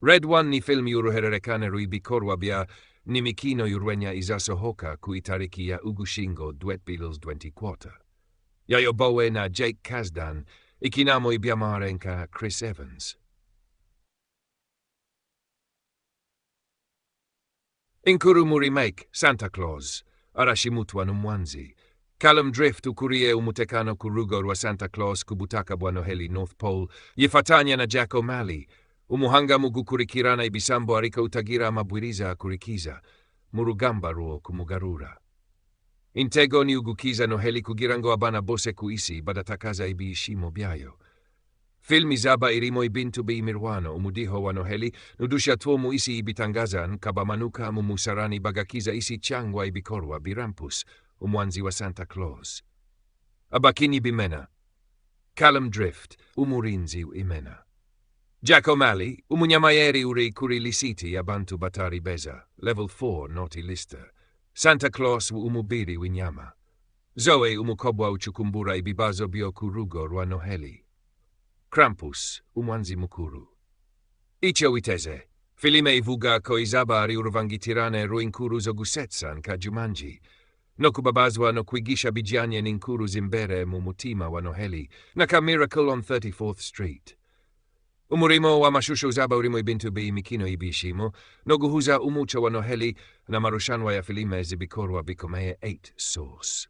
Red one ni film yuruhererekane ruibikorwa bia ni mikino yurwenya izasohoka kuitariki ya ugushingo duet Beatles 20 Yayobowe na Jake Kasdan ikinamo ibiamarenka Chris Evans. Inkuru remake Santa Claus arashimutwa numwanzi. Callum Drift ukurie umutekano kurugo wa Santa Claus kubutaka bwanoheli North Pole yifatanya na Jack O'Malley. Umuhanga mugukurikirana ibisambo arika utagira amabwiriza kurikiza. Murugamba ruo kumugarura. Intego ni ugukiza noheli kugirango abana bose kuisi badatakaza ibiishimo byayo. Filmi zaba irimo ibintu biimirwano umudiho wa noheli nudusha tuomu isi ibitangaza nkabamanuka mumusarani bagakiza isi changwa ibikorwa birampus umwanzi wa Santa Claus. Abakini bimena. Callum Drift umurinzi imena. Jack O'Malley umunyamayeri uri kurilisiti abantu batari beza. Level 4 noti lista. Santa Claus umubiri winyama. Zoe umukobwa uchukumbura ibibazo bio kurugo rwa noheli. Krampus umwanzi mukuru. Icho witeze. Filime ivuga ko izaba ari uruvangitirane ruinkuru zo gusetsan ka Jumanji. No kubabazwa no kwigisha bijanye ninkuru zimbere mumutima wa noheli. Naka Miracle on 34th Street. Umurimo wa mashusho zaba urimo ibintu mikino ibishimo, no guhuza umucho wa noheli na marushanwa ya filime zibikorwa bikomeye 8 source.